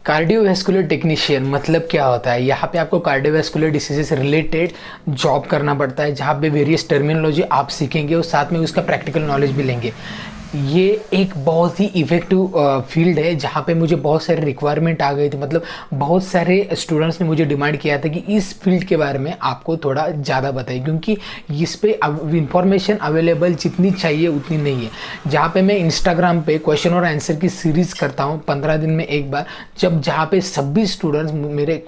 Cardiovascular technician मतलब क्या होता है। यहाँ पे आपको कार्डियोवैस्कुलर डिसीज़ से रिलेटेड जॉब करना पड़ता है, जहाँ पे वेरियस टर्मिनोलॉजी आप सीखेंगे और साथ में उसका प्रैक्टिकल नॉलेज भी लेंगे। ये एक बहुत ही इफ़ेक्टिव फील्ड है जहाँ पे मुझे बहुत सारे रिक्वायरमेंट आ गई थी। मतलब बहुत सारे स्टूडेंट्स ने मुझे डिमांड किया था कि इस फील्ड के बारे में आपको थोड़ा ज़्यादा बताइए, क्योंकि इस पे इंफॉर्मेशन अवेलेबल जितनी चाहिए उतनी नहीं है। जहाँ पे मैं इंस्टाग्राम पे क्वेश्चन और आंसर की सीरीज़ करता हूँ 15 दिन में एक बार, जब जहाँ पे सभी स्टूडेंट्स मेरे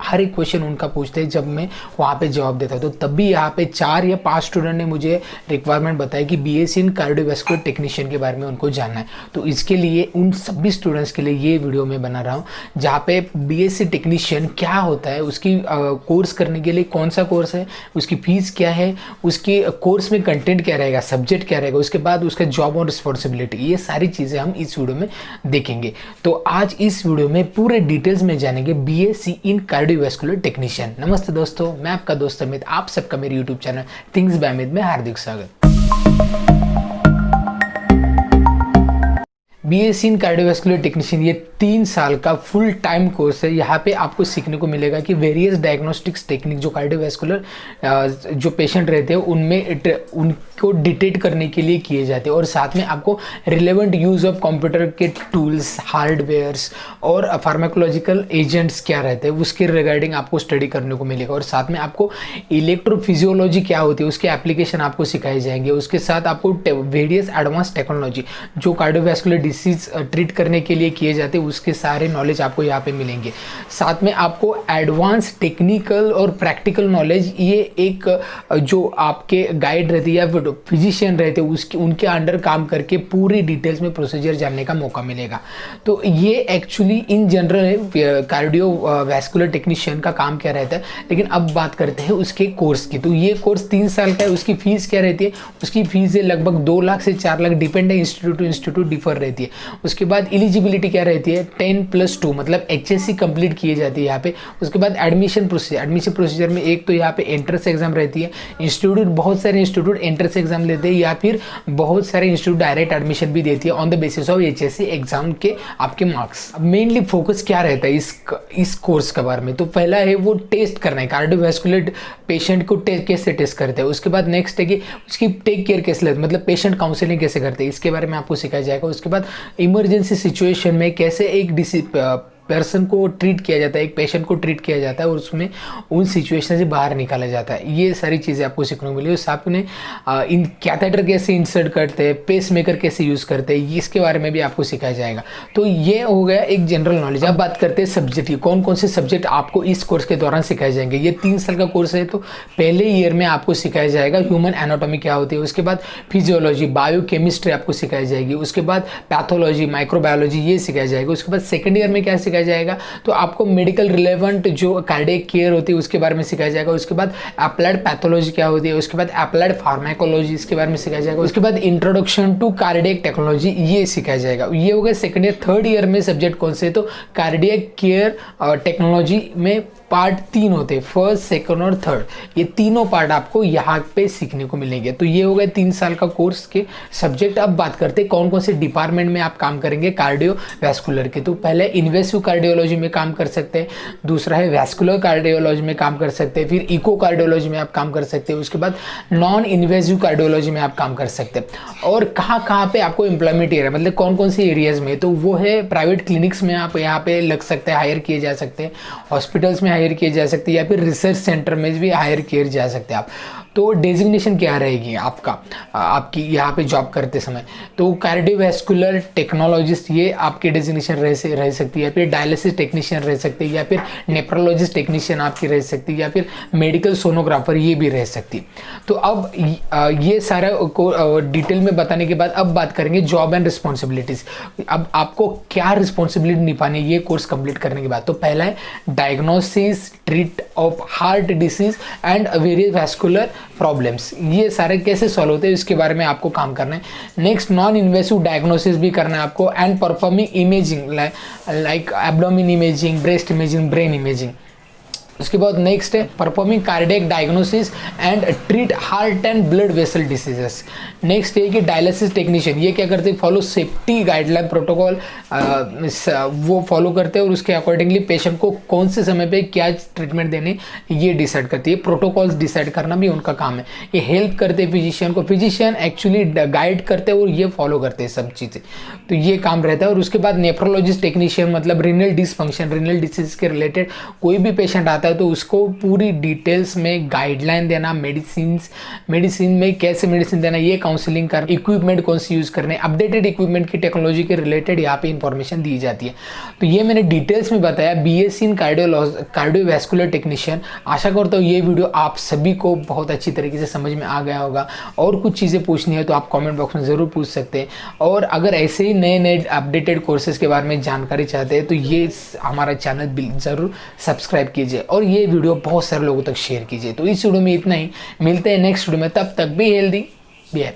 हर एक क्वेश्चन उनका पूछते हैं, जब मैं वहाँ पे जवाब देता हूँ। तो तभी यहाँ पे 4 या 5 स्टूडेंट ने मुझे रिक्वायरमेंट बताई कि बीएससी इन कार्डियोवैस्कुलर टेक्नीशियन के बारे में उनको जानना है। तो इसके लिए उन सभी स्टूडेंट्स के लिए ये वीडियो मैं बना रहा हूँ, जहाँ पे बीएससी टेक्नीशियन क्या होता है, उसकी कोर्स करने के लिए कौन सा कोर्स है, उसकी फीस क्या है, उसके कोर्स में कंटेंट क्या रहेगा, सब्जेक्ट क्या रहेगा, उसके बाद उसका जॉब और रिस्पॉन्सिबिलिटी, ये सारी चीज़ें हम इस वीडियो में देखेंगे। तो आज इस वीडियो में पूरे डिटेल्स में जानेंगे बीएससी इन कार्डियोवैस्कुलर टेक्नीशियन। नमस्ते दोस्तों, मैं आपका दोस्त अमित, आप सबका मेरे YouTube channel things by Amit में हार्दिक स्वागत। बीएससी इन कार्डियोवैस्कुलर टेक्नीशियन ये 3 साल का फुल टाइम कोर्स है। यहाँ पे आपको सीखने को मिलेगा कि वेरियस डायग्नोस्टिक्स टेक्निक जो कार्डियोवैस्कुलर जो पेशेंट रहते हैं उनमें उनको डिटेक्ट करने के लिए किए जाते हैं, और साथ में आपको रिलेवेंट यूज़ ऑफ कंप्यूटर के टूल्स, हार्डवेयर्स और फार्माकोलॉजिकल एजेंट्स क्या रहते हैं उसके रिगार्डिंग आपको स्टडी करने को मिलेगा। और साथ में आपको इलेक्ट्रोफिजियोलॉजी क्या होती है उसके एप्लीकेशन आपको सिखाए जाएंगे। उसके साथ आपको वेरियस एडवांस टेक्नोलॉजी जो कार्डियोवैस्कुलर डिसीज ट्रीट करने के लिए किए जाते हैं उसके सारे नॉलेज आपको यहाँ पे मिलेंगे। साथ में आपको एडवांस टेक्निकल और प्रैक्टिकल नॉलेज, ये एक जो आपके गाइड रहते हैं या फिजिशियन रहते हैं उसके उनके अंडर काम करके पूरी डिटेल्स में प्रोसीजर जानने का मौका मिलेगा। तो ये actually in general cardiovascular technician का काम क्या रहता है। लेकिन अब बात करते हैं उसके कोर्स की। तो ये कोर्स 3 साल का है। उसकी फीस क्या रहती है, उसकी फीस है लगभग 2 लाख से 4 लाख, डिपेंड है इंस्टीट्यूट टू इंस्टीट्यूट डिफर रहती है। उसके बाद एलिजिबिलिटी क्या रहती है, 10+2 मतलब एचएससी कंप्लीट किए जाती है यहाँ पे। उसके बाद एडमिशन प्रोसीजर में एक तो यहाँ पे एंट्रेंस एग्जाम रहती है। इंस्टीट्यूट, बहुत सारे इंस्टीट्यूट एंट्रेंस एग्जाम लेते हैं या फिर बहुत सारे इंस्टीट्यूट डायरेक्ट एडमिशन भी देती है on the basis of HSC exam के आपके मार्क्स। मेनली फोकस क्या रहता है इस कोर्स के बारे में, तो पहला है वो टेस्ट करना है, कार्डियोवैस्कुलर पेशेंट को कैसे टेस्ट करते हैं। उसके बाद नेक्स्ट है कि उसकी टेक केयर कैसे लेते हैं, मतलब पेशेंट काउंसलिंग कैसे करते हैं, इसके बारे में आपको सिखाया जाएगा। उसके बाद इमरजेंसी सिचुएशन में कैसे एक पर्सन को ट्रीट किया जाता है, एक पेशेंट को ट्रीट किया जाता है और उसमें उन सिचुएशन से बाहर निकाला जाता है। ये सारी चीज़ें आपको सीखने को मिली। और साथ में इन कैथेटर कैसे इंसर्ट करते हैं, पेस मेकर कैसे यूज़ करते हैं, इसके बारे में भी आपको सिखाया जाएगा। तो ये हो गया एक जनरल नॉलेज। अब बात करते हैं सब्जेक्ट, कौन कौन से सब्जेक्ट आपको इस कोर्स के दौरान सिखाए जाएंगे। ये 3 साल का कोर्स है। तो पहले ईयर में आपको सिखाया जाएगा ह्यूमन एनाटॉमी क्या होती है, उसके बाद फिजियोलॉजी, बायोकेमिस्ट्री आपको सिखाई जाएगी, उसके बाद पैथोलॉजी, माइक्रोबायोलॉजी ये सिखाया जाएगा। उसके बाद सेकेंड ईयर में क्या सिखाया जाएगा, तो आपको मेडिकल रिलेवेंट जो कार्डियक केयर होती है उसके बारे में सिखाया जाएगा। उसके बाद अप्लाइड पैथोलॉजी क्या होती है, उसके बाद अप्लाइड फार्माकोलॉजी इसके बारे में सिखाया जाएगा। उसके बाद इंट्रोडक्शन टू कार्डियक टेक्नोलॉजी ये सिखाया जाएगा। ये हो गया सेकंड ईयर। थर्ड ईयर में सब्जेक्ट कौन से, तो कार्डियक केयर टेक्नोलॉजी में पार्ट 3 होते हैं, फर्स्ट, सेकंड और थर्ड। ये तीनों पार्ट आपको यहाँ पे सीखने को मिलेंगे। तो ये हो गए 3 साल का कोर्स के सब्जेक्ट। अब बात करते हैं कौन कौन से डिपार्टमेंट में आप काम करेंगे कार्डियोवैस्कुलर के। तो पहले इन्वेसिव कार्डियोलॉजी में काम कर सकते हैं, दूसरा है वैस्कुलर कार्डियोलॉजी में काम कर सकते हैं, फिर इको कार्डियोलॉजी में आप काम कर सकते हैं, उसके बाद नॉन इन्वेसिव कार्डियोलॉजी में आप काम कर सकते हैं। और कहाँ पे आपको एम्प्लॉयमेंट एरिया, मतलब कौन कौन से एरियाज में, तो वो है प्राइवेट क्लिनिक्स में आप यहाँ पे लग सकते हैं, हायर किए जा सकते हैं, हॉस्पिटल्स में हायर किए जा सकते हैं, या फिर रिसर्च सेंटर में भी हायर किए जा सकते हैं आप। तो डेजिग्नेशन क्या रहेगी आपकी यहाँ पे जॉब करते समय, तो कार्डियोवैस्कुलर टेक्नोलॉजिस्ट ये आपकी डेजिग्नेशन रह सकती है, या फिर डायलिसिस टेक्नीशियन रह सकती है, या फिर नेफ्रोलॉजिस्ट टेक्नीशियन आपकी रह सकती है, या फिर मेडिकल सोनोग्राफर ये भी रह सकती है। तो अब ये सारा को डिटेल में बताने के बाद अब बात करेंगे जॉब एंड रिस्पॉन्सिबिलिटीज। अब आपको क्या रिस्पॉन्सिबिलिटी निभानी है ये कोर्स कंप्लीट करने के बाद। तो पहला है diagnosis, treat of heart disease and various vascular problems, ये सारे कैसे सॉल्व होते हैं इसके बारे में आपको काम करना है। नेक्स्ट नॉन इन्वेसिव डायग्नोसिस भी करना है आपको, and performing imaging like abdomen imaging, breast imaging, brain imaging. उसके बाद नेक्स्ट है performing cardiac diagnosis and treat heart and blood vessel diseases. Next है कि डायलिसिस टेक्नीशियन ये क्या करते हैं, फॉलो सेफ्टी गाइडलाइन प्रोटोकॉल वो फॉलो करते हैं और उसके अकॉर्डिंगली पेशेंट को कौन से समय पे क्या ट्रीटमेंट देने ये डिसाइड करती है। प्रोटोकॉल्स डिसाइड करना भी उनका काम है। ये हेल्प करते हैं फिजिशियन को, फिजिशियन एक्चुअली गाइड करते हैं और ये फॉलो करते हैं सब चीज़ें, तो ये काम रहता है। और उसके बाद नेफ्रोलॉजिस्ट टेक्नीशियन मतलब रीनल डिसफंक्शन, रीनल डिसीज के रिलेटेड कोई भी पेशेंट आता है तो उसको पूरी डिटेल्स में गाइडलाइन देना, मेडिसिन में कैसे मेडिसिन देना, ये काउंसलिंग कर, इक्विपमेंट कौन सी यूज़ करने, अपडेटेड इक्विपमेंट की टेक्नोलॉजी के रिलेटेड यहाँ पे इंफॉर्मेशन दी जाती है। तो ये मैंने डिटेल्स में बताया बीएससी इन कार्डियोवैस्कुलर टेक्नीशियन। आशा करता हूँ ये वीडियो आप सभी को बहुत अच्छी तरीके से समझ में आ गया होगा। और कुछ चीज़ें पूछनी है तो आप कमेंट बॉक्स में ज़रूर पूछ सकते हैं। और अगर ऐसे ही नए नए अपडेटेड कोर्सेज के बारे में जानकारी चाहते हैं तो ये हमारा चैनल ज़रूर सब्सक्राइब कीजिए और ये वीडियो बहुत सारे लोगों तक शेयर कीजिए। तो इस वीडियो में इतना ही, मिलते हैं नेक्स्ट वीडियो में, तब तक भी हेल्दी, बी हैप्पी।